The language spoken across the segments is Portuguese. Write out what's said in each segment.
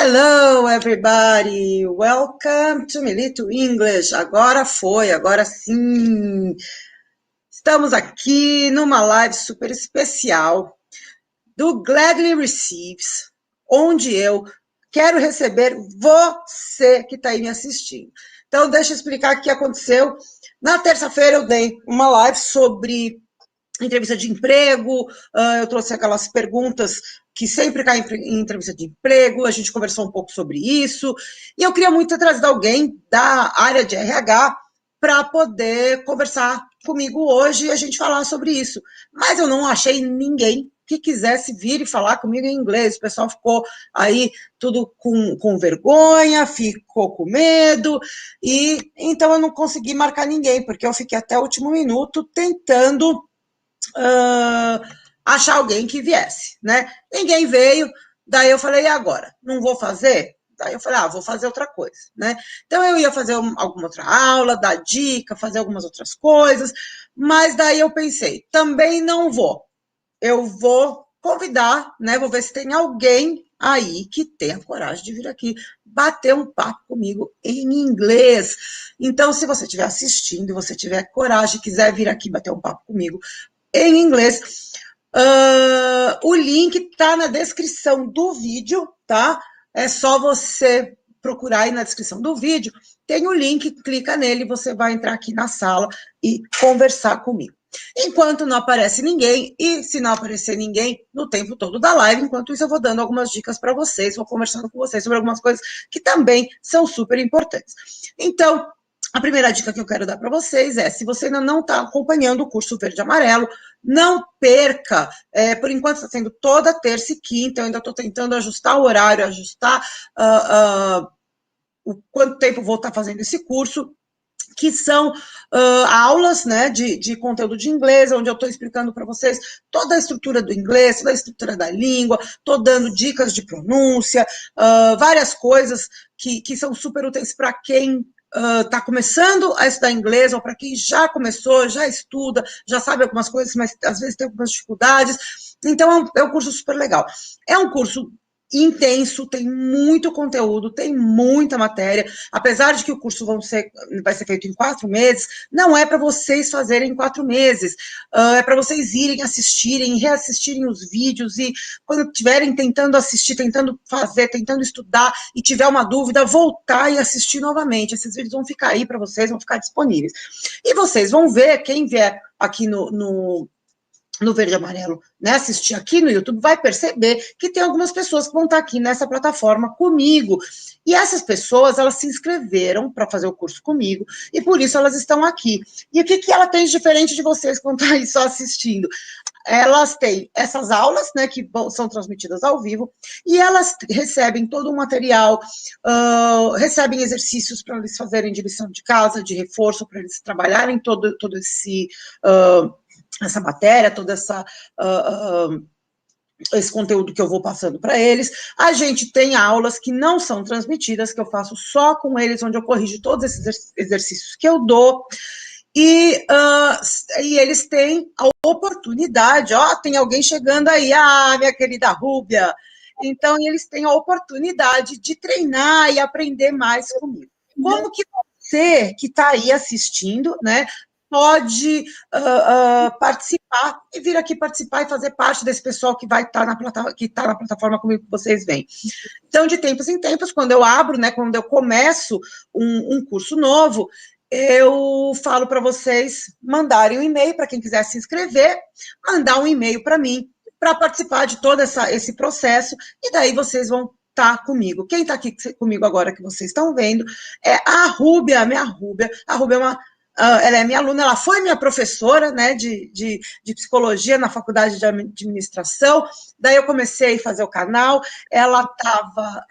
Hello, everybody! Welcome to Milito English. Agora foi, agora sim! Estamos aqui numa live super especial do Gladly Receives, onde eu quero receber você que está aí me assistindo. Então, deixa eu explicar o que aconteceu. Na terça-feira eu dei uma live sobre entrevista de emprego, eu trouxe aquelas perguntas que sempre caem em entrevista de emprego, a gente conversou um pouco sobre isso, e eu queria muito ter trazido alguém da área de RH para poder conversar comigo hoje e a gente falar sobre isso. Mas eu não achei ninguém que quisesse vir e falar comigo em inglês. O pessoal ficou aí tudo com vergonha, ficou com medo, e então eu não consegui marcar ninguém, porque eu fiquei até o último minuto tentando achar alguém que viesse, né? Ninguém veio, daí eu falei, e agora? Não vou fazer? Daí eu falei, vou fazer outra coisa, né? Então eu ia fazer alguma outra aula, dar dica, fazer algumas outras coisas, mas daí eu pensei, também não vou. Eu vou convidar, né? Vou ver se tem alguém aí que tenha coragem de vir aqui bater um papo comigo em inglês. Então, se você estiver assistindo, você tiver coragem, quiser vir aqui bater um papo comigo em inglês, o link está na descrição do vídeo, tá? É só você procurar aí na descrição do vídeo, tem o link, clica nele, você vai entrar aqui na sala e conversar comigo. Enquanto não aparece ninguém, e se não aparecer ninguém no tempo todo da live, enquanto isso eu vou dando algumas dicas para vocês, vou conversando com vocês sobre algumas coisas que também são super importantes. Então, a primeira dica que eu quero dar para vocês é, se você ainda não está acompanhando o curso Verde e Amarelo, não perca, por enquanto está sendo toda terça e quinta, eu ainda estou tentando ajustar o horário, ajustar o quanto tempo vou estar fazendo esse curso, que são aulas, né, de conteúdo de inglês, onde eu estou explicando para vocês toda a estrutura do inglês, toda a estrutura da língua, estou dando dicas de pronúncia, várias coisas que são super úteis para quem está começando a estudar inglês, ou para quem já começou, já estuda, já sabe algumas coisas, mas às vezes tem algumas dificuldades. Então, é um curso super legal. É um curso intenso, tem muito conteúdo, tem muita matéria, apesar de que o curso vai ser feito em 4 meses, não é para vocês fazerem em 4 meses, é para vocês irem assistirem, reassistirem os vídeos, e quando estiverem tentando assistir, tentando fazer, tentando estudar, e tiver uma dúvida, voltar e assistir novamente. Esses vídeos vão ficar aí para vocês, vão ficar disponíveis. E vocês vão ver, quem vier aqui no Verde e Amarelo, né, assistir aqui no YouTube, vai perceber que tem algumas pessoas que vão estar aqui nessa plataforma comigo. E essas pessoas, elas se inscreveram para fazer o curso comigo, e por isso elas estão aqui. E o que ela tem de diferente de vocês que vão estar aí só assistindo? Elas têm essas aulas, né, que são transmitidas ao vivo, e elas recebem todo um material, recebem exercícios para eles fazerem de lição de casa, de reforço, para eles trabalharem todo essa matéria, toda esse conteúdo que eu vou passando para eles. A gente tem aulas que não são transmitidas, que eu faço só com eles, onde eu corrijo todos esses exercícios que eu dou, e eles têm a oportunidade, tem alguém chegando aí, minha querida Rúbia, então eles têm a oportunidade de treinar e aprender mais comigo. Como que você que está aí assistindo, né, pode participar e vir aqui participar e fazer parte desse pessoal que vai estar na plataforma comigo que vocês veem. Então, de tempos em tempos, quando eu abro, né, quando eu começo um curso novo, eu falo para vocês mandarem um e-mail para quem quiser se inscrever, mandar um e-mail para mim, para participar de todo esse processo, e daí vocês vão estar comigo. Quem está aqui comigo agora, que vocês estão vendo, é a Rúbia, minha Rúbia. A Rúbia ela é minha aluna, ela foi minha professora, né, de psicologia na faculdade de administração. Daí eu comecei a fazer o canal, ela estava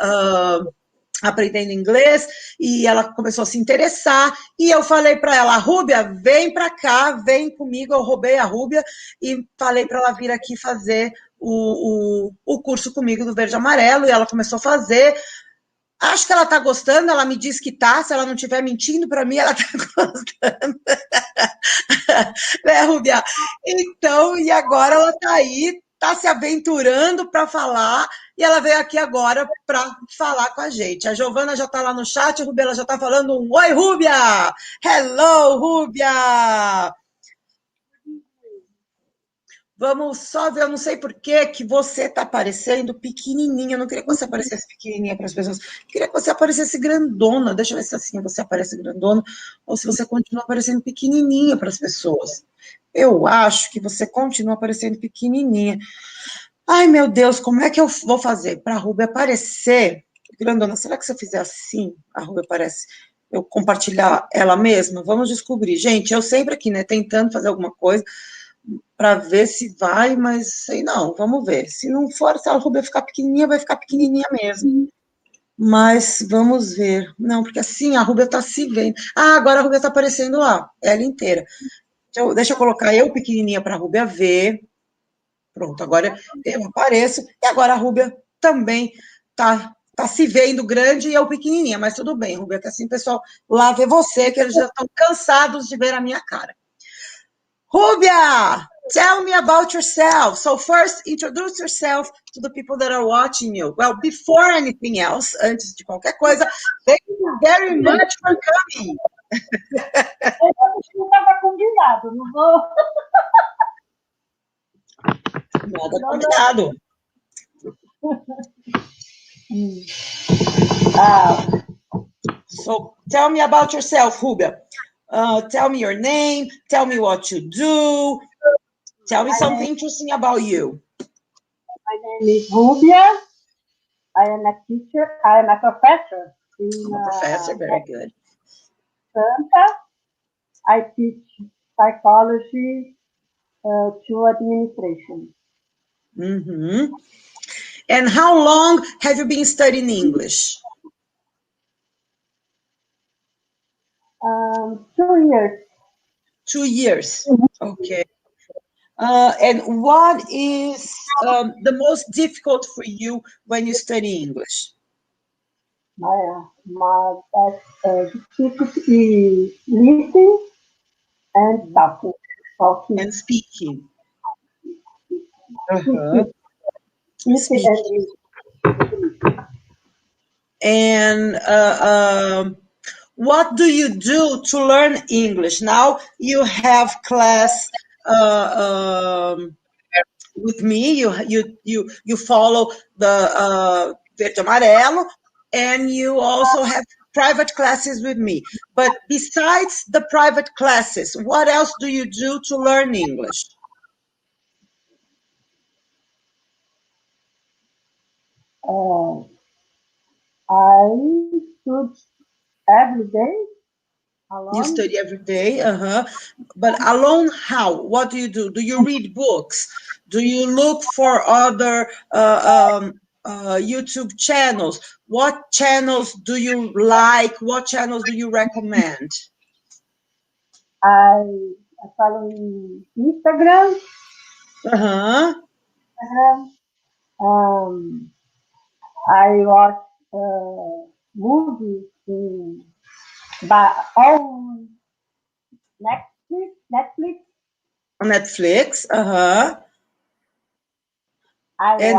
aprendendo inglês, e ela começou a se interessar, e eu falei para ela, Rúbia, vem para cá, vem comigo. Eu roubei a Rúbia e falei para ela vir aqui fazer o curso comigo do Verde e Amarelo, e ela começou a fazer. Acho que ela está gostando, ela me diz que tá, se ela não estiver mentindo para mim, ela está gostando. Né, Rúbia? Então, e agora ela está aí, está se aventurando para falar e ela veio aqui agora para falar com a gente. A Giovana já está lá no chat, a Rúbia já está falando um oi, Rúbia! Hello, Rúbia! Vamos só ver, eu não sei por que você está aparecendo pequenininha. Eu não queria que você aparecesse pequenininha para as pessoas. Eu queria que você aparecesse grandona. Deixa eu ver se assim você aparece grandona ou se você continua aparecendo pequenininha para as pessoas. Eu acho que você continua aparecendo pequenininha. Ai, meu Deus, como é que eu vou fazer para a Rúbia aparecer grandona? Será que se eu fizer assim, a Rúbia aparece? Eu compartilhar ela mesma? Vamos descobrir. Gente, eu sempre aqui, né, tentando fazer alguma coisa para ver se vai, mas sei não, vamos ver. Se não for, se a Rúbia ficar pequenininha, vai ficar pequenininha mesmo. Mas vamos ver. Não, porque assim a Rúbia está se vendo. Ah, agora a Rúbia está aparecendo lá, ela inteira. Então, deixa eu colocar eu pequenininha para a Rúbia ver. Pronto, agora eu apareço. E agora a Rúbia também tá se vendo grande e eu pequenininha, mas tudo bem, Rúbia, que assim o pessoal lá vê você, que eles já estão cansados de ver a minha cara. Rúbia, tell me about yourself. So first, introduce yourself to the people that are watching you. Well, before anything else, antes de qualquer coisa, thank you very much for coming. Não estava combinado, não vou... Nada combinado. So tell me about yourself, Rúbia. Tell me your name, tell me what you do, tell me something interesting about you. My name is Rúbia. I am a teacher. I am a professor. Professor, very good. Santa. I teach psychology to administration. Mm-hmm. And how long have you been studying English? 2 years. 2 years. Okay. And what is the most difficult for you when you study English? My difficulty is listening and talking. And speaking. Speaking. And what do you do to learn English? Now you have class with me. You follow the verde amarelo, and you also have private classes with me. But besides the private classes, what else do you do to learn English? I study every day. Alone. You study every day, But alone, how? What do you do? Do you read books? Do you look for other YouTube channels? What channels do you like? What channels do you recommend? I follow Instagram. I watch movies on Netflix. Netflix, And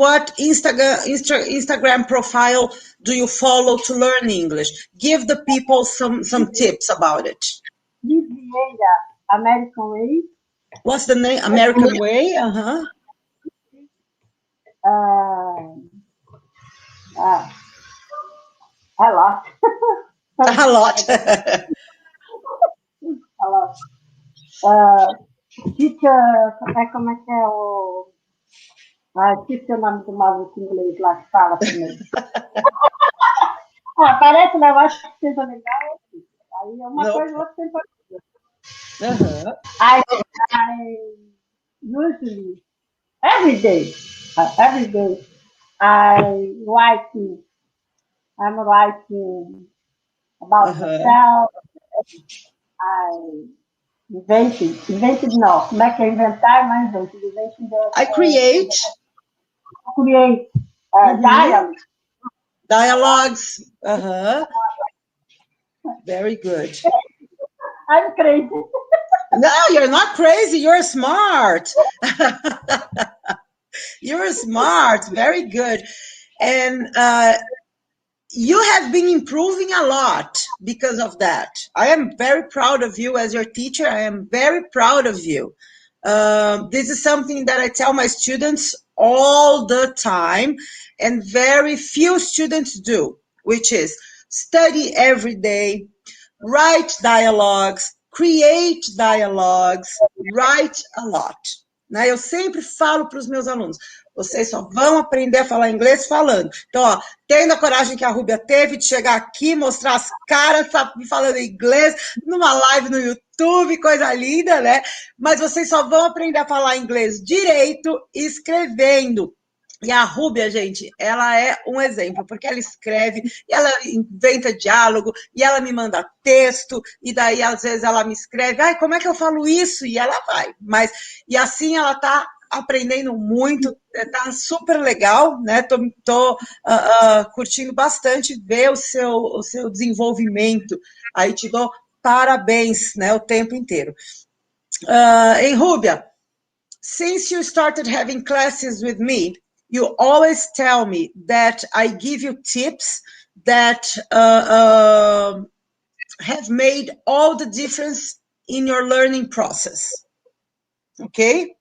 what Instagram profile do you follow to learn English? Give the people some tips about it. American Way. What's the name? American Way? A lot. A lot. A lot. Teacher, como é que é o... esqueci o nome do maluco inglês lá que fala também. Parece, mas eu acho que seja legal. Aí é uma coisa, outra tem coisa. I usually, every day, I'm writing about myself. Invented não. Como é que é inventar? Não é invented. I create. Dialogues. Very good. I'm crazy. No, you're not crazy. You're smart. You're smart. Very good. And you have been improving a lot because of that. I am very proud of you as your teacher. I am very proud of you. This is something that I tell my students all the time, and very few students do, which is study every day, write dialogues, create dialogues, write a lot. Né? Eu sempre falo para os meus alunos, vocês só vão aprender a falar inglês falando. Então, ó, tendo a coragem que a Rúbia teve de chegar aqui, mostrar as caras falando inglês, numa live no YouTube, coisa linda, né? Mas vocês só vão aprender a falar inglês direito escrevendo. E a Rúbia, gente, ela é um exemplo, porque ela escreve, e ela inventa diálogo, e ela me manda texto, e daí, às vezes, ela me escreve, ai, como é que eu falo isso? E ela vai. E assim ela tá aprendendo muito, tá super legal, né? Tô curtindo bastante ver o seu desenvolvimento. Aí te dou parabéns, né? O tempo inteiro. Em Rúbia, since you started having classes with me, you always tell me that I give you tips that have made all the difference in your learning process. Okay?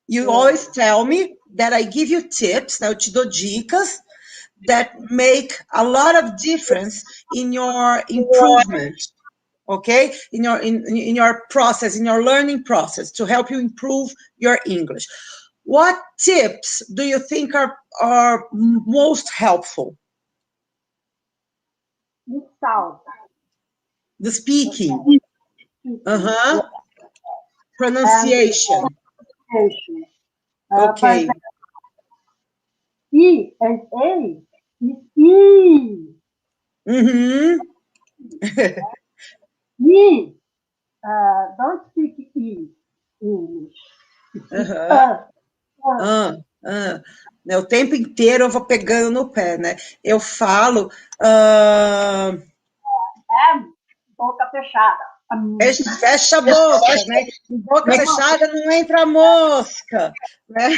You always tell me that I give you tips, eu te dou dicas, that make a lot of difference in your improvement, okay? In your process, in your learning process, to help you improve your English. What tips do you think are most helpful? The speaking. Pronunciation. Okay. E and A is E. E. Don't speak E English. O tempo inteiro eu vou pegando no pé, né? Eu falo... boca fechada. Fecha a boca, né? Boca fechada não entra mosca. Né?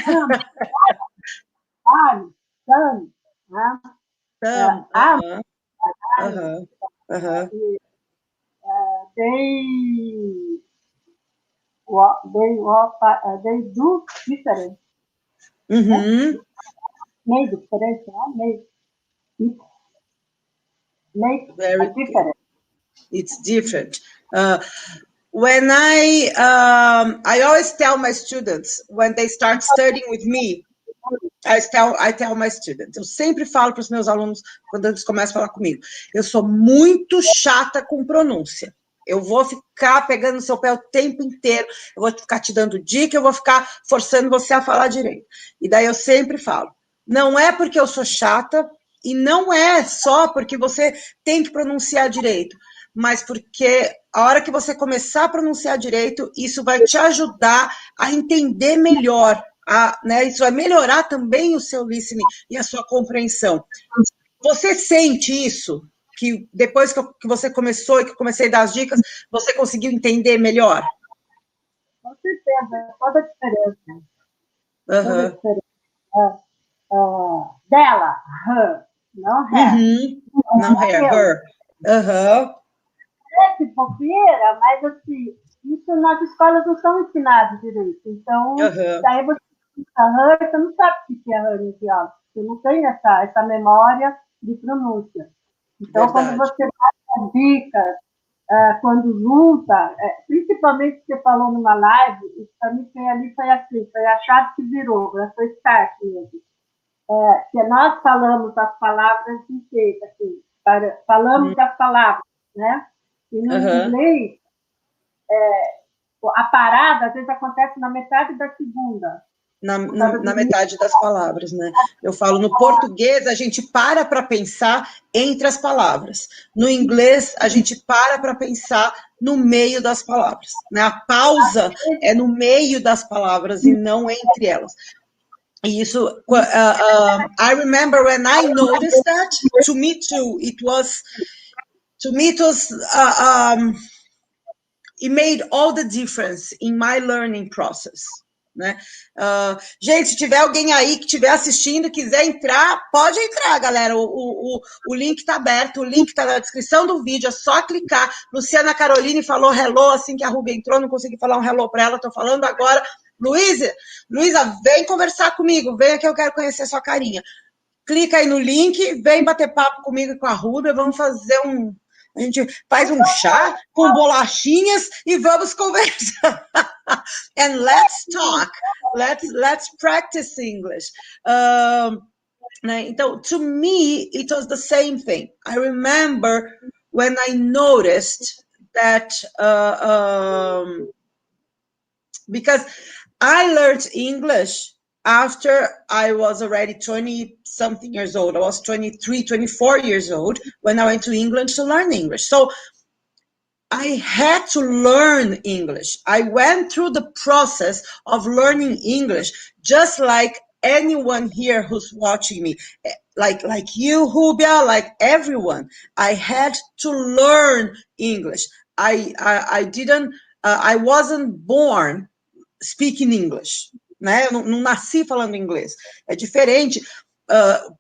They do different. Meio diferente, make Very different. It's different. When I always tell my students, when they start studying with me, I tell my students, eu sempre falo para os meus alunos, quando eles começam a falar comigo, eu sou muito chata com pronúncia. Eu vou ficar pegando no seu pé o tempo inteiro, eu vou ficar te dando dica, eu vou ficar forçando você a falar direito. E daí eu sempre falo, não é porque eu sou chata, e não é só porque você tem que pronunciar direito, mas porque a hora que você começar a pronunciar direito, isso vai te ajudar a entender melhor, né? Isso vai melhorar também o seu listening e a sua compreensão. Você sente isso? Que depois que você começou e que comecei a dar as dicas, você conseguiu entender melhor? Com certeza, toda a diferença. Toda a diferença. Dela, her, não her. Não her. É bobeira, mas assim, isso nas escolas não são ensinados direito. Então, daí você não sabe o que é her no diálogo. Você não tem essa memória de pronúncia. Então, quando você dá as dicas, quando junta, principalmente que você falou numa live, isso para mim foi assim, foi a chave que virou, foi start mesmo. Que nós falamos as palavras inteiras, assim, falamos as palavras, né? E no inglês, a parada, às vezes, acontece na metade da segunda. Na metade das palavras, né? Eu falo, no português, a gente para pensar entre as palavras. No inglês, a gente para pensar no meio das palavras. Né? A pausa é no meio das palavras e não entre elas. E isso, I remember when I noticed that, to me too, it was it made all the difference in my learning process. Né? Gente, se tiver alguém aí que estiver assistindo, quiser entrar, pode entrar, galera. O link está aberto, o link está na descrição do vídeo, é só clicar. Luciana Caroline falou hello assim que a Ruby entrou, não consegui falar um hello para ela, estou falando agora. Luísa, vem conversar comigo, vem aqui, eu quero conhecer sua carinha. Clica aí no link, vem bater papo comigo e com a Ruby, vamos fazer a gente faz um chá com bolachinhas e vamos conversar. And let's talk. Let's practice English. Então, to me, it was the same thing. I remember when I noticed that because I learned English after I was already 20-something years old. I was 23, 24 years old when I went to England to learn English. So I had to learn English. I went through the process of learning English, just like anyone here who's watching me, like you, Rubia, like everyone. I had to learn English. I wasn't born speaking English. Né? Eu não nasci falando inglês. É diferente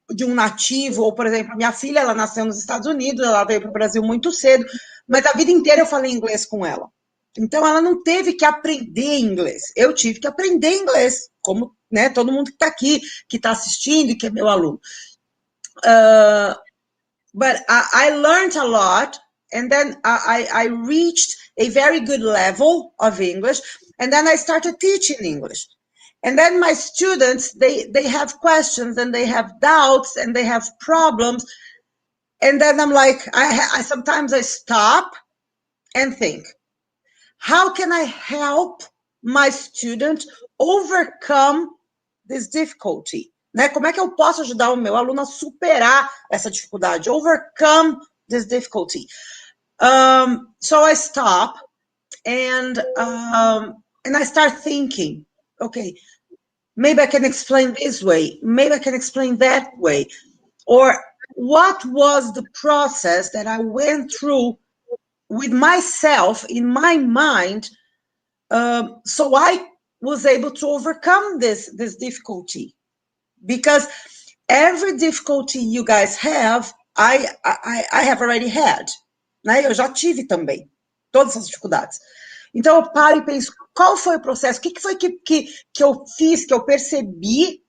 de um nativo, ou, por exemplo, minha filha, ela nasceu nos Estados Unidos, ela veio para o Brasil muito cedo, mas a vida inteira eu falei inglês com ela. Então, ela não teve que aprender inglês. Eu tive que aprender inglês, como, né, todo mundo que está aqui, que está assistindo e que é meu aluno. But I learned a lot, and then I reached a very good level of English, and then I started teaching English. And then my students, they have questions and they have doubts and they have problems. And then I'm like, sometimes I stop and think, how can I help my student overcome this difficulty? Né? Como é que eu posso ajudar o meu aluno a superar essa dificuldade? Overcome this difficulty. So I stop and I start thinking, okay, maybe I can explain this way, maybe I can explain that way, or what was the process that I went through with myself in my mind, so I was able to overcome this difficulty. Because every difficulty you guys have, I have already had, né? Eu já tive também, todas essas dificuldades. Então, eu paro e penso, qual foi o processo? O que foi que eu fiz, que eu percebi?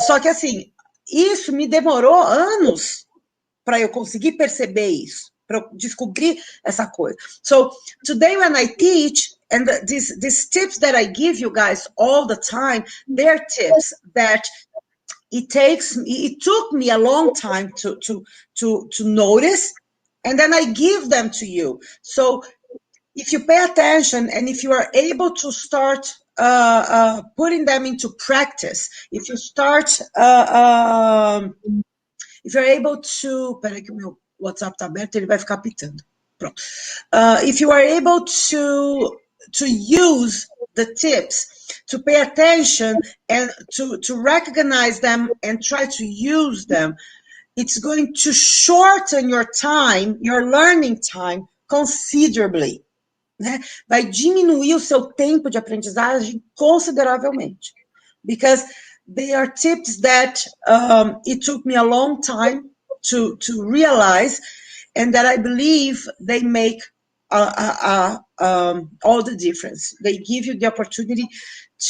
Só que, assim, isso me demorou anos para eu conseguir perceber isso, para eu descobrir essa coisa. So, today when I teach, and these tips that I give you guys all the time, they're tips that it took me a long time to notice, and then I give them to you. So, if you pay attention and if you are able to start putting them into practice, if you start, if you're able to, peraí que o meu WhatsApp tá aberto, ele vai ficar pitando. Pronto. If you are able to use the tips, to pay attention and to recognize them and try to use them, it's going to shorten your time, your learning time considerably. Né? Vai diminuir o seu tempo de aprendizagem consideravelmente. Because they are tips that it took me a long time to realize, and that I believe they make all the difference. They give you the opportunity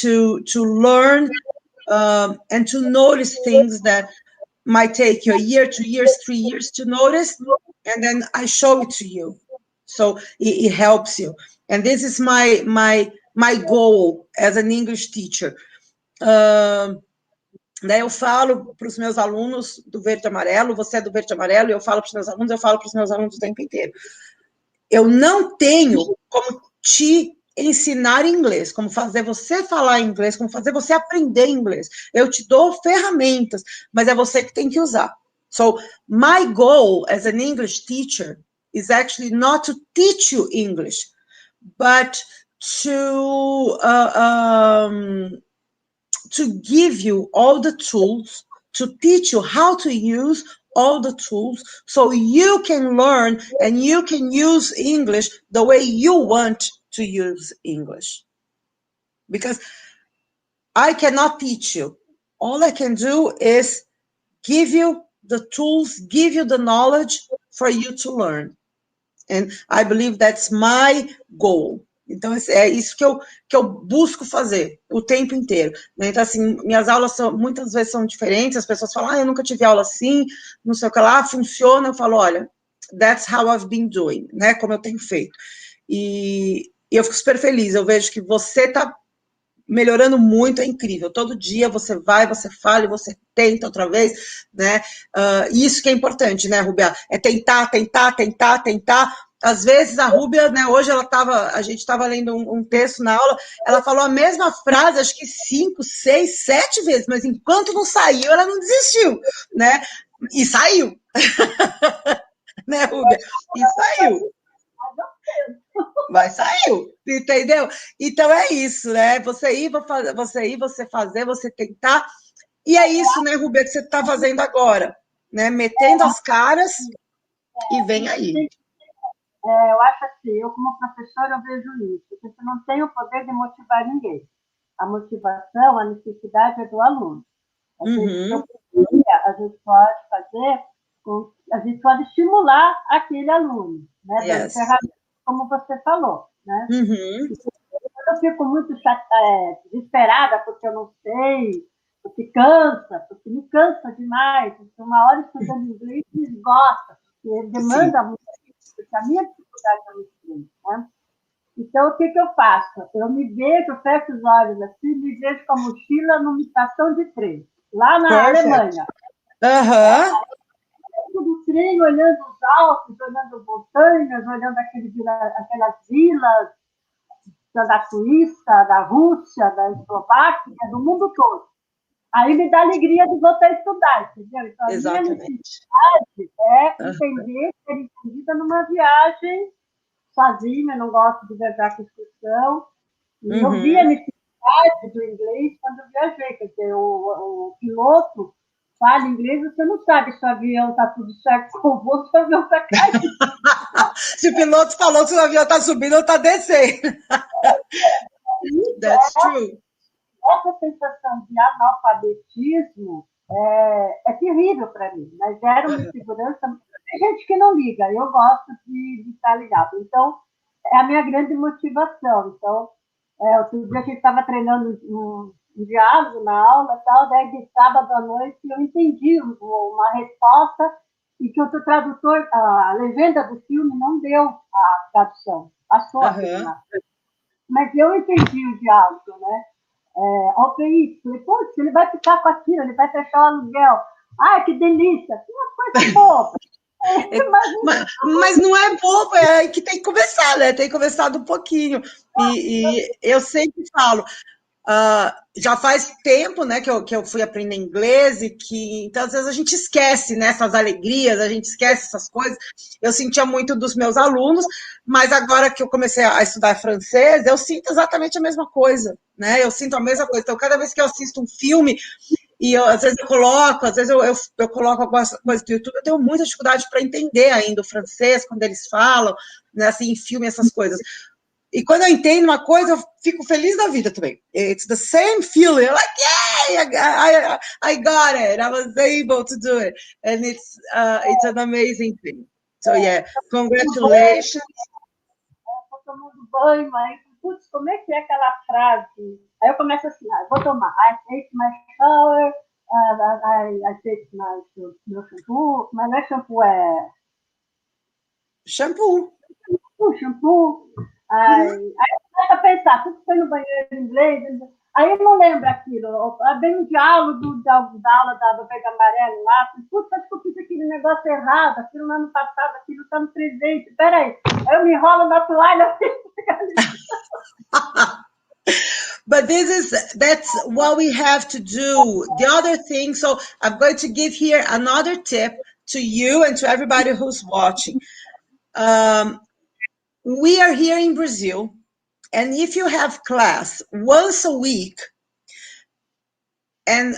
to learn and to notice things that might take you a year, 2 years, 3 years to notice, and then I show it to you. So it helps you. And this is my goal as an English teacher. Daí eu falo para os meus alunos do verde e amarelo, você é do verde e amarelo, e eu falo para os meus alunos, eu falo para os meus alunos o tempo inteiro. Eu não tenho como te ensinar inglês, como fazer você falar inglês, como fazer você aprender inglês. Eu te dou ferramentas, mas é você que tem que usar. So, my goal as an English teacher is actually not to teach you English, but to give you all the tools to teach you how to use all the tools so you can learn and you can use English the way you want to use English. Because I cannot teach you. All I can do is give you the tools, give you the knowledge for you to learn. And I believe that's my goal. Então, é isso que eu busco fazer o tempo inteiro. Então, assim, minhas aulas muitas vezes são diferentes, as pessoas falam, eu nunca tive aula assim, não sei o que lá, funciona. Eu falo, olha, that's how I've been doing, né? Como eu tenho feito. E eu fico super feliz, eu vejo que você está melhorando muito, é incrível. Todo dia você vai, você fala, você tenta outra vez, né? Isso que é importante, né, Rúbia? É tentar. Às vezes a Rúbia, né, hoje a gente estava lendo um texto na aula, ela falou a mesma frase, acho que 5, 6, 7 vezes, mas enquanto não saiu, ela não desistiu, né? E saiu. Né, Rúbia? E saiu. Mas saiu, entendeu? Então é isso, né? Você fazer, você tentar. E é isso, né, Rubê, que você está fazendo agora, né? Metendo as caras e vem aí. Eu acho assim, eu como professora eu vejo isso, que você não tem o poder de motivar ninguém. A motivação, a necessidade é do aluno. A gente pode fazer, a gente pode estimular aquele aluno, né? Yes. Como você falou, né? Eu fico muito desesperada porque eu não sei, porque me cansa demais. Porque uma hora estudando inglês me esgota, porque demanda muito, porque a minha dificuldade é muito grande, né? Então, o que eu faço? Eu me vejo, fecho os olhos assim, me vejo com a mochila numa estação de trem, lá na Alemanha. Do trem, olhando os Alpes, olhando montanhas, olhando aquelas vilas da Suíça, da Rússia, da Eslováquia, do mundo todo. Aí me dá alegria de voltar a estudar, entendeu? Então, a minha necessidade é entender, ser entendida numa viagem sozinha, eu não gosto de viajar com excursão. E eu vi a necessidade do inglês quando eu viajei, quer dizer, o piloto fala inglês, você não sabe se o avião está tudo certo com o voo, se o avião está caindo. Se o piloto falou que o avião está subindo ou está descendo. That's true. Essa sensação de analfabetismo é terrível para mim, mas gera uma insegurança. Tem gente que não liga, eu gosto de estar ligado. Então, é a minha grande motivação. Então, outro dia a gente estava treinando um diálogo na aula, tal, daí de sábado à noite eu entendi uma resposta e que o tradutor, a legenda do filme não deu a tradução, passou a terminar. Mas eu entendi o diálogo, né? Falei, putz, ele vai ficar com aquilo, ele vai fechar o aluguel. Ai, que delícia! Que uma coisa boba! Mas não é bobo, é que tem que começar, né? Tem que começar um pouquinho. E eu sempre falo, já faz tempo, né, que eu fui aprender inglês e que, então, às vezes a gente esquece, né, essas alegrias, a gente esquece essas coisas. Eu sentia muito dos meus alunos, mas agora que eu comecei a estudar francês, eu sinto exatamente a mesma coisa, né? Eu sinto a mesma coisa. Então, cada vez que eu assisto um filme, e às vezes eu coloco algumas coisas do YouTube, eu tenho muita dificuldade para entender ainda o francês, quando eles falam, né, assim, em filme, essas coisas. E quando eu entendo uma coisa, eu fico feliz da vida também. It's the same feeling. I'm like, yay, I got it. I was able to do it. And it's an amazing thing. So, yeah, congratulations. Estou tomando banho, aí, putz, como é que é aquela frase? Aí eu começo assim, vou tomar. I take my shower, I take meu shampoo, mas não é shampoo, é... Shampoo. Shampoo. Aí começa a pensar, tudo foi no banheiro em inglês, aí eu não lembro aquilo. Bem um diálogo da aula do Verde Amarelo lá, putz, acho que eu fiz aquele negócio errado, aquilo no ano passado, aquilo está no presente, peraí. Aí eu me enrolo na toalha. But that's what we have to do. The other thing, so I'm going to give here another tip to you and to everybody who's watching. We are here in Brazil, and if you have class once a week, and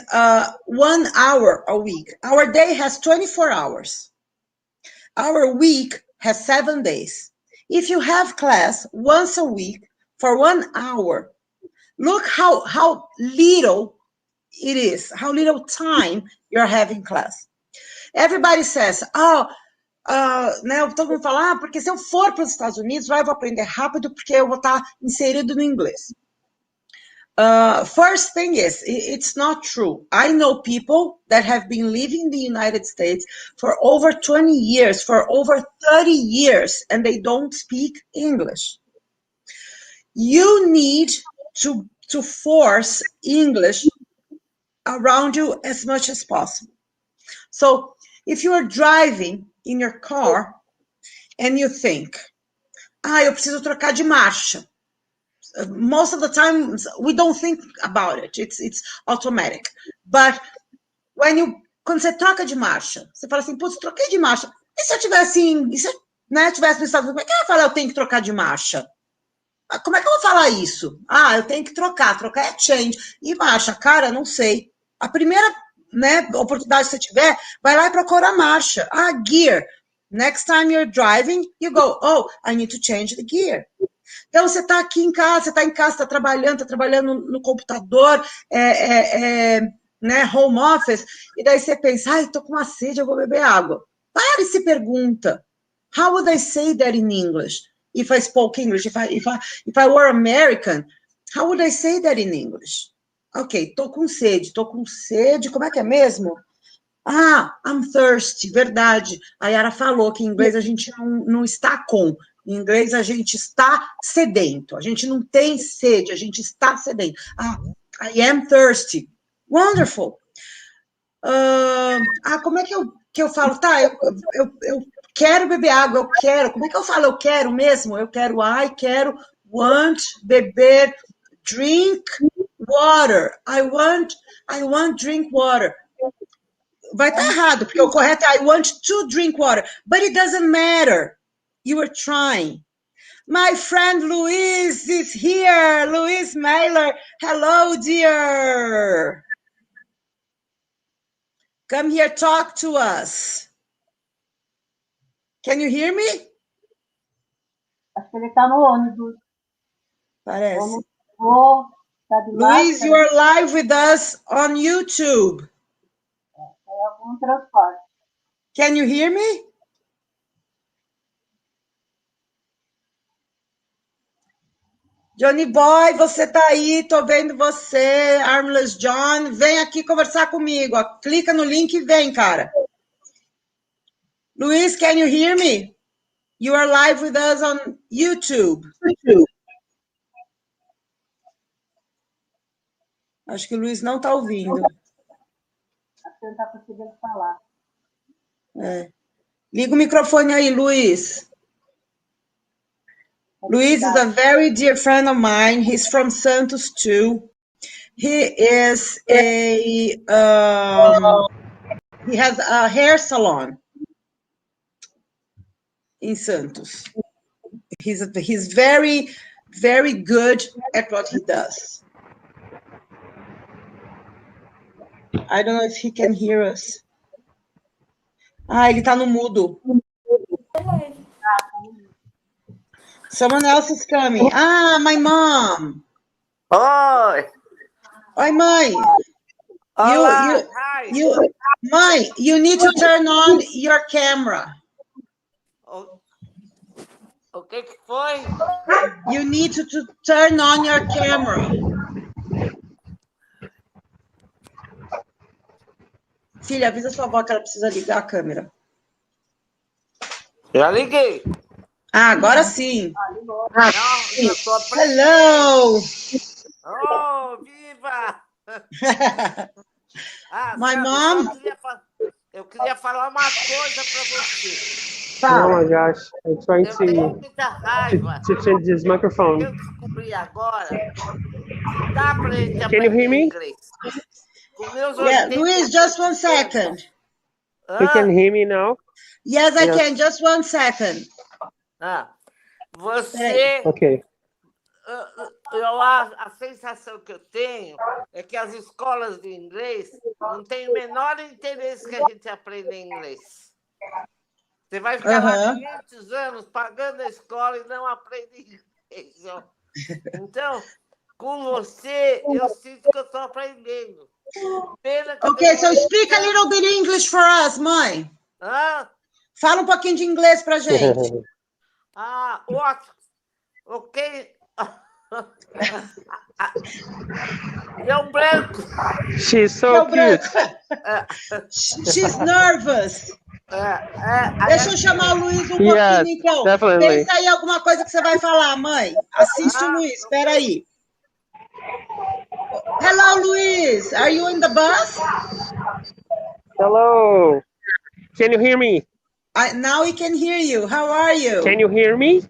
1 hour a week. Our day has 24 hours. Our week has 7 days. If you have class once a week for 1 hour, look how little it is, how little time you're having class. Everybody says, né, todo mundo fala, porque se eu for para os Estados Unidos, eu vou aprender rápido, porque eu vou estar inserido no inglês. First thing is, it's not true. I know people that have been living in the United States for over 20 years, for over 30 years, and they don't speak English. You need to force English around you as much as possible. So if you are driving in your car and you think, eu preciso trocar de marcha. Most of the time, we don't think about it. It's automatic. But quando você troca de marcha, você fala assim, putz, troquei de marcha. E se eu tivesse, tivesse nos Estados Unidos, como é que eu ia falar eu tenho que trocar de marcha? Como é que eu vou falar isso? Eu tenho que trocar é change. E marcha, cara, não sei. A primeira, oportunidade que você tiver, vai lá e procura a marcha. Gear. Next time you're driving, you go, I need to change the gear. Então, você está aqui em casa, está trabalhando no computador, home office, e daí você pensa, estou com uma sede, eu vou beber água. Para e se pergunta, how would I say that in English? If I spoke English, if I were American, how would I say that in English? Ok, estou com sede, como é que é mesmo? I'm thirsty, verdade. A Yara falou que em inglês a gente não está com. Em inglês, a gente está sedento. A gente não tem sede, a gente está sedento. I am thirsty. Wonderful. Como é que eu falo? Eu quero beber água, eu quero. Como é que eu falo? Eu quero mesmo? Eu quero, quero, want, beber, drink water. I want drink water. Vai estar errado, porque o correto é I want to drink water. But it doesn't matter. You were trying. My friend Luis is here. Luis Mailer. Hello, dear. Come here, talk to us. Can you hear me? Acho que ele está no ônibus. Parece. Luis, you are live with us on YouTube. É algum transporte. Can you hear me? Johnny Boy, você tá aí, tô vendo você, Armless John, vem aqui conversar comigo, clica no link e vem, cara. Luiz, can you hear me? You are live with us on YouTube. Acho que o Luiz não tá ouvindo. Acho que ele não tá conseguindo falar. Liga o microfone aí, Luiz. Luis is a very dear friend of mine. He's from Santos too. He is he has a hair salon in Santos. He's very, very good at what he does. I don't know if he can hear us. Ele tá no mudo. Someone else is coming. My mom. Oi. Oi, mãe. Olá. Mãe, you need to turn on your camera. O que foi? You need to turn on your camera. Filha, avisa sua avó que ela precisa ligar a câmera. Já liguei. Agora sim. Hello. Hello. Viva! My mom. Eu queria falar uma coisa para você. Oh my gosh, I'm trying Eu tenho muita raiva. to change this microphone. Eu descobri agora. Dá pra gente Can you hear me? inglês. Luis, just 1 second. You can hear me now? Yes, I can. Just 1 second. Você. Okay. a sensação que eu tenho é que as escolas de inglês não têm o menor interesse que a gente aprenda inglês. Você vai ficar lá 500 anos pagando a escola e não aprende inglês. Ó. Então, com você, eu sinto que eu estou aprendendo. Pena que Okay, so speak a little bit English for us, mãe. Fala um pouquinho de inglês pra gente. What? Ok. Deu branco. She's so cute. She's nervous. Deixa eu chamar o Luiz um pouquinho, então. Definitely. Pensa aí alguma coisa que você vai falar, mãe. Assiste o Luiz, espera aí. Hello, Luiz. Are you in the bus? Hello. Can you hear me? Now we can hear you. How are you? Can you hear me?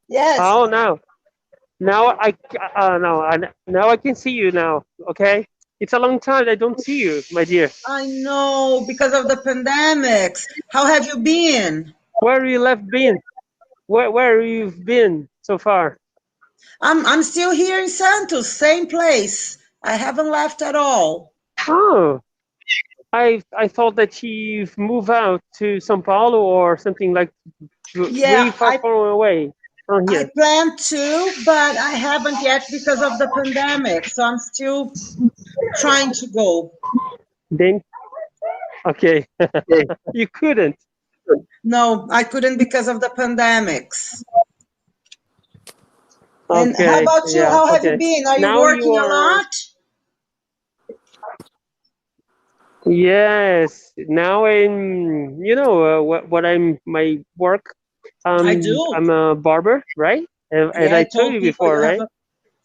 Yes. Oh, no. Now I can see you now. Okay. It's a long time I don't see you, my dear. I know, because of the pandemics. How have you been? Where you been? Where you've been so far? I'm still here in Santos, same place. I haven't left at all. Oh, I thought that you've moved out to São Paulo or something like really far away from here. I planned to, but I haven't yet because of the pandemic. So I'm still trying to go. Then, okay, you couldn't. No, I couldn't because of the pandemics. Okay, and how about you? How have you been? Are you working a lot? Yes. Now I'm, what I'm my work. I do. I'm a barber, right? As I told you before, right?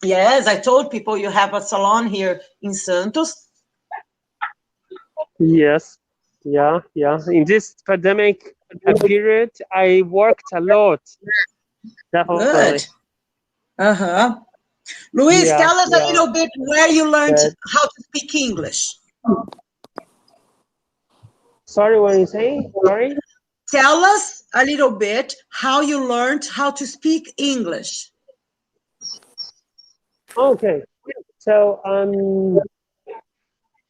Yes, I told people you have a salon here in Santos. Yes. Yeah. In this pandemic period, I worked a lot. Definitely. Good. Luis, tell us a little bit where you learned how to speak English. Sorry, what are you saying? Sorry? Tell us a little bit how you learned how to speak English. Okay. So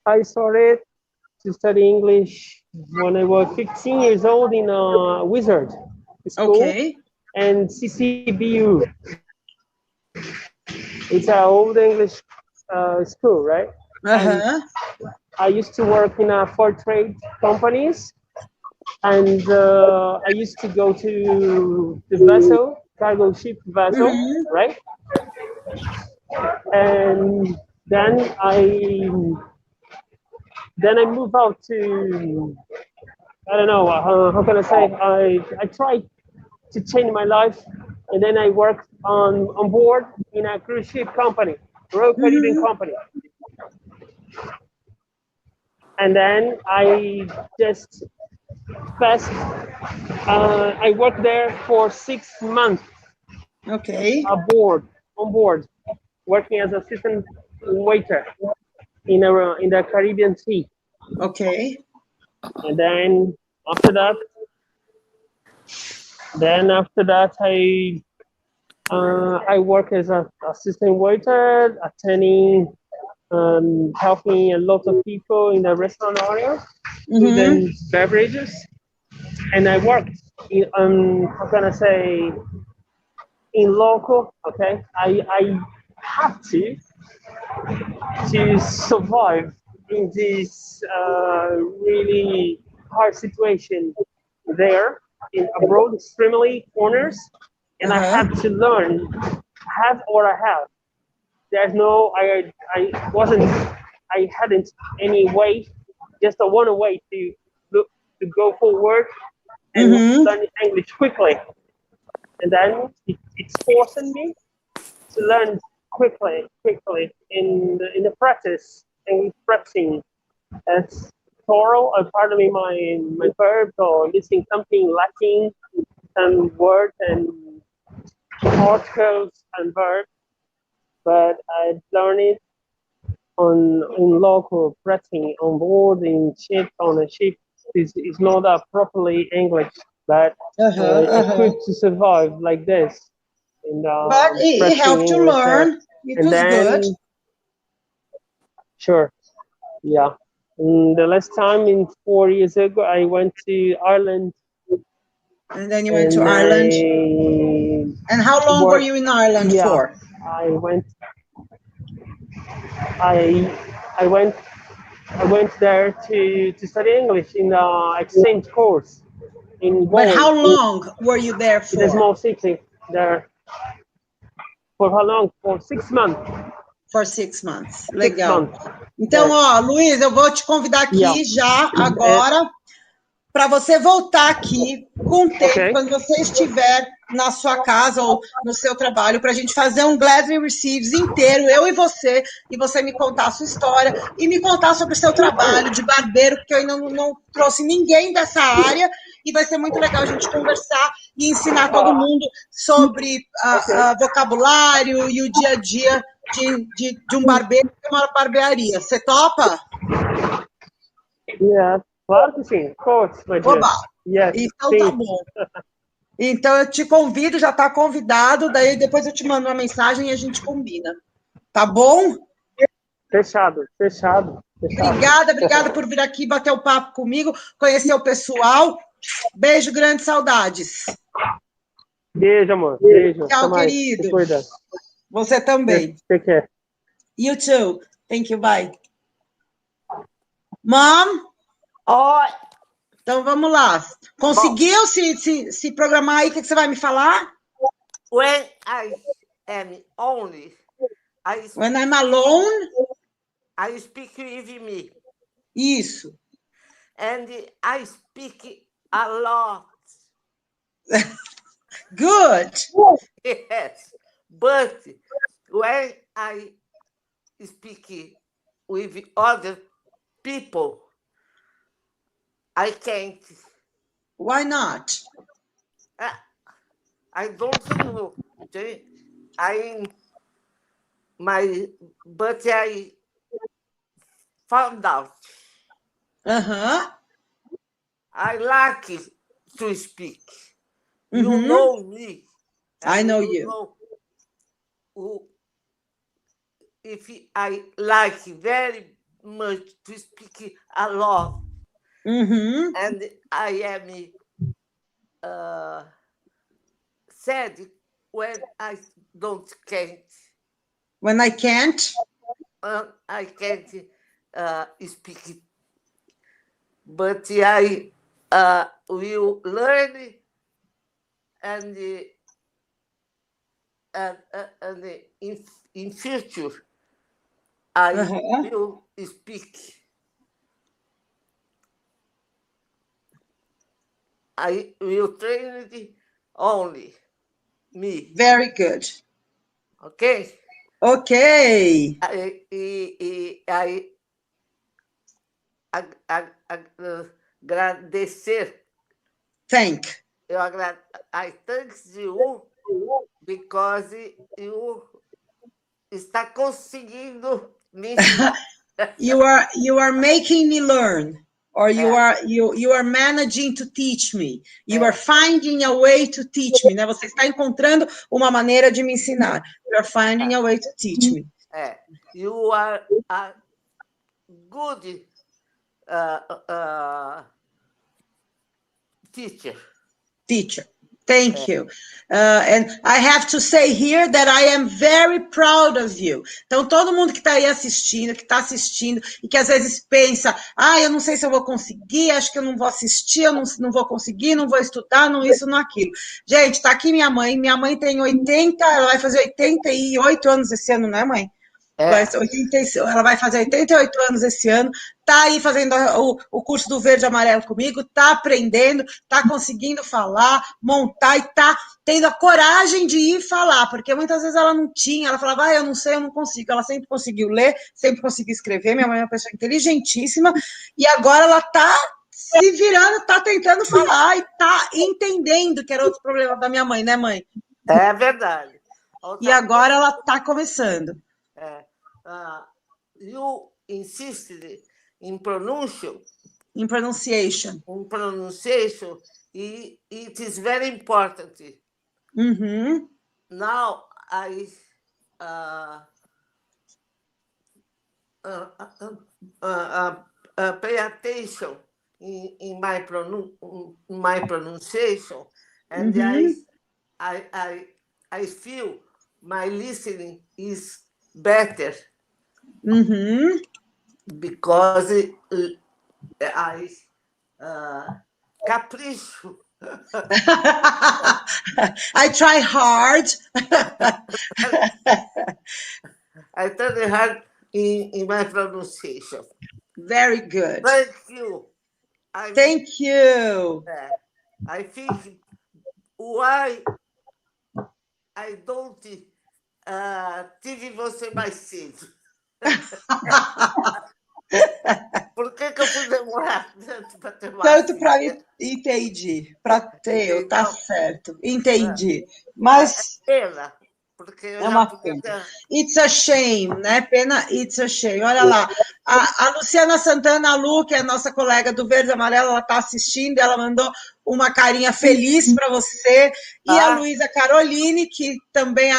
I started to study English when I was 15 years old in a wizard school and CCBU. It's an old English school, right? I used to work in four trade companies, and I used to go to the vessel, cargo ship vessel, right? And then I moved out to, I don't know, how can I say, I tried to change my life, and then I worked on board in a cruise ship company, Royal Caribbean company. And then I just passed, I worked there for 6 months. Okay. On board, working as assistant waiter in the Caribbean Sea. Okay. And then after that, I work as an assistant waiter, attending, helping a lot of people in the restaurant area, food and beverages. And I worked in, how can I say, in local, okay? I have to survive in this really hard situation there in abroad, extremely corners, and I had to learn, have what I have. There's no, I hadn't any way, just a one way to go forward and learn English quickly. And then it's forcing me to learn quickly in the practice and practicing. That's thorough. Pardon me, my verbs or missing something, lacking some words and articles and verbs. But I learned it in local practicing on board on a ship. Is not that properly English, but I could to survive like this. And, but it helped you learn. It was good. Sure. Yeah. And the last time, 4 years ago, I went to Ireland. And then you went to Ireland. And how long were you in Ireland for? I went there to study English in the exchange course in But how long were you there for? In a small city there. For how long? For 6 months. For 6 months. Legal. Então, ó, Luiz, eu vou te convidar aqui já, agora, para você voltar aqui com o tempo, quando você estiver na sua casa ou no seu trabalho, para a gente fazer um Gladly Receives inteiro, eu e você me contar a sua história e me contar sobre o seu trabalho de barbeiro, porque eu ainda não trouxe ninguém dessa área, e vai ser muito legal a gente conversar e ensinar todo mundo sobre vocabulário e o dia a dia de um barbeiro e uma barbearia. Você topa? Claro que sim. Of course, my dear. Oba! Yes, então sim. Tá bom. Então eu te convido, já está convidado, daí depois eu te mando uma mensagem e a gente combina. Tá bom? Fechado. Obrigada por vir aqui bater o papo comigo, conhecer o pessoal. Beijo, grande, saudades. Beijo, amor. Beijo. Tchau, querido. Cuida. Você também. Take care. You too. Thank you, bye. Mom? Oi. Então, vamos lá. Conseguiu se programar aí? O que você vai me falar? When I am only, When I'm alone, I speak with me. Isso. And I speak a lot. Good. Yes. But when I speak with other people, I can't. Why not? I don't know. But I found out. I like to speak. You know me. I know you. If I like very much to speak a lot, and I am sad when I can't. When I can't? I can't speak. But I will learn and in future I will speak. I will train it only me. Very good. Okay. Okay. I agradecer. I thank you because you está conseguindo me. You are making me learn, or you are managing to teach me. You are finding a way to teach me, né? Você está encontrando uma maneira de me ensinar. You are finding a way to teach me. You are a good teacher. Thank you. And I have to say here that I am very proud of you. Então, todo mundo que está aí assistindo, que está assistindo, e que às vezes pensa, eu não sei se eu vou conseguir, acho que eu não vou assistir, eu não vou conseguir, não vou estudar, não isso, não aquilo. Gente, está aqui minha mãe tem 80, ela vai fazer 88 anos esse ano, né, mãe? Ela vai fazer 88 anos esse ano, está aí fazendo o curso do verde e amarelo comigo, está aprendendo, está conseguindo falar, montar e está tendo a coragem de ir falar, porque muitas vezes ela não tinha, ela falava, eu não sei, eu não consigo. Ela sempre conseguiu ler, sempre conseguiu escrever, minha mãe é uma pessoa inteligentíssima, e agora ela está se virando, está tentando falar e está entendendo, que era outro problema da minha mãe, né, mãe? É verdade. E agora ela está começando. You insisted in pronunciation. In pronunciation. In pronunciation, it is very important. now I pay attention in my pronunciation, and I feel my listening is better because I capricho. I try hard. I try hard in my pronunciation. Very good. Thank you. Thank you. I think why I don't tive você mais cedo. Por que eu fui demorar tanto para ter mais? Tanto para entendi, para ter, tá certo, entendi. Mas pena, porque é uma pena. It's a shame, né? Pena, it's a shame. Olha lá, a Luciana Santana, a Lu, que é a nossa colega do Verde e Amarelo, ela está assistindo, ela mandou uma carinha feliz para você. E a Luísa Caroline, que também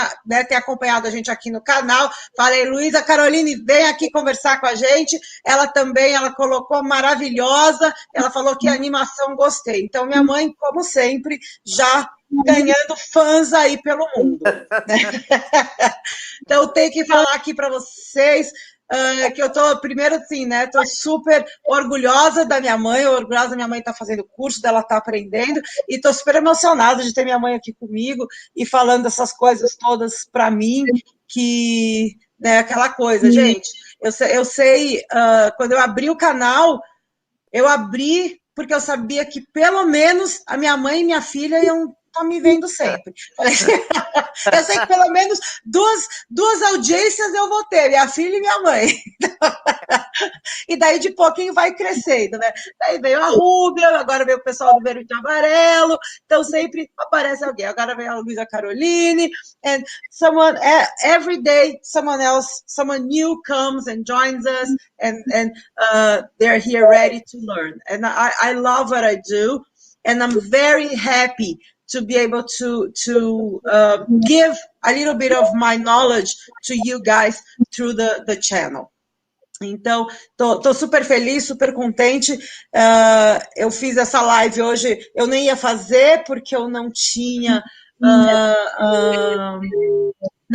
tem acompanhado a gente aqui no canal. Falei, Luísa Caroline, vem aqui conversar com a gente. Ela também, ela colocou maravilhosa. Ela falou que a animação gostei. Então, minha mãe, como sempre, já ganhando fãs aí pelo mundo. Então, tenho que falar aqui para vocês que eu tô, primeiro assim, né, tô super orgulhosa da minha mãe, tá fazendo curso, dela tá aprendendo, e tô super emocionada de ter minha mãe aqui comigo e falando essas coisas todas para mim, que, né, aquela coisa, gente, eu sei, quando eu abri o canal, eu abri porque eu sabia que pelo menos a minha mãe e minha filha iam estar me vendo sempre. Eu sei que pelo menos duas audiências eu vou ter, minha filha e minha mãe. E daí de pouquinho vai crescendo, né? Daí veio a Rúbia, agora veio o pessoal do Verde e Amarelo, então sempre aparece alguém. Agora veio a Luísa Caroline, and someone, every day, someone new comes and joins us, and they're here ready to learn. And I love what I do, and I'm very happy to be able to give a little bit of my knowledge to you guys through the channel. Então, tô super feliz, super contente. Eu fiz essa live hoje, eu nem ia fazer porque eu não tinha...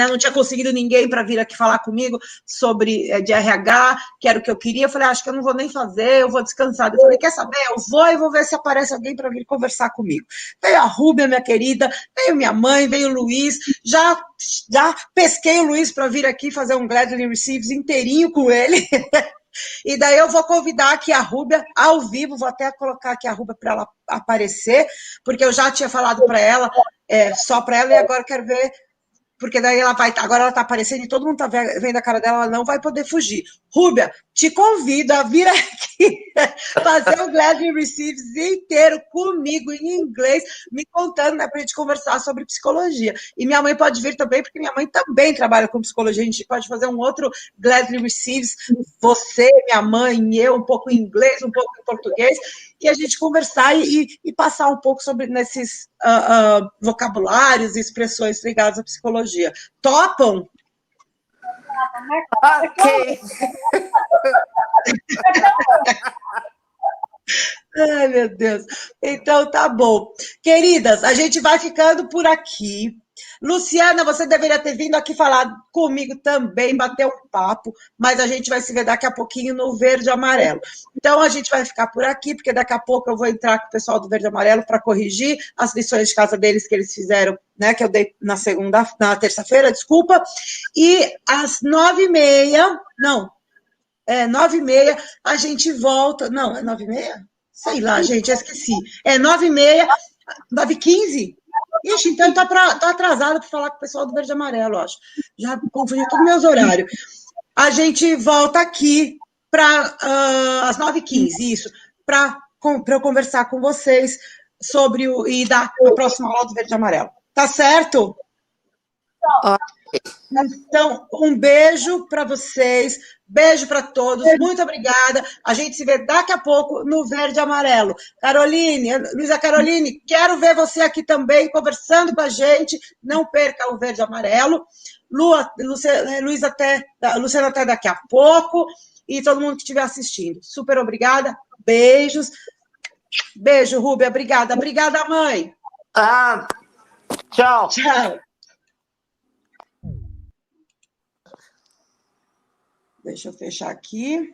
não tinha conseguido ninguém para vir aqui falar comigo sobre de RH, que era o que eu queria. Eu falei, acho que eu não vou nem fazer, eu vou descansar. Eu falei, quer saber? Eu vou ver se aparece alguém para vir conversar comigo. Veio a Rúbia, minha querida, veio minha mãe, veio o Luiz, já pesquei o Luiz para vir aqui fazer um Gladly Receives inteirinho com ele. E daí eu vou convidar aqui a Rúbia ao vivo, vou até colocar aqui a Rúbia para ela aparecer, porque eu já tinha falado para ela, só para ela, e agora quero ver, porque daí agora ela está aparecendo e todo mundo está vendo a cara dela, ela não vai poder fugir. Rúbia, te convido a vir aqui fazer o Gladly Receives inteiro comigo em inglês, me contando, né, para a gente conversar sobre psicologia. E minha mãe pode vir também, porque minha mãe também trabalha com psicologia, a gente pode fazer um outro Gladly Receives, você, minha mãe, eu, um pouco em inglês, um pouco em português, e a gente conversar e passar um pouco sobre nesses vocabulários e expressões ligadas à psicologia. Topam? Ok. Ai, meu Deus. Então, tá bom. Queridas, a gente vai ficando por aqui. Luciana, você deveria ter vindo aqui falar comigo também, bater um papo, mas a gente vai se ver daqui a pouquinho no Verde e Amarelo. Então, a gente vai ficar por aqui, porque daqui a pouco eu vou entrar com o pessoal do Verde e Amarelo para corrigir as lições de casa deles que eles fizeram, né, que eu dei na terça-feira, desculpa. E às 9h30, 9h30, a gente volta. Não, é 9h30? Sei lá, gente, eu esqueci. É 9h30, 9h15? Ixi, então tô atrasada para falar com o pessoal do Verde e Amarelo, acho. Já confundi todos os meus horários. A gente volta aqui para às 9h15, isso, para eu conversar com vocês sobre e dar a próxima aula do Verde e Amarelo. Tá certo? Então, um beijo para vocês. Beijo para todos, muito obrigada. A gente se vê daqui a pouco no Verde e Amarelo. Caroline, Luísa Caroline, quero ver você aqui também, conversando com a gente. Não perca o Verde e Amarelo. Luciana até daqui a pouco. E todo mundo que estiver assistindo. Super obrigada, beijos. Beijo, Rúbia, obrigada. Obrigada, mãe. Tchau. Tchau. Deixa eu fechar aqui.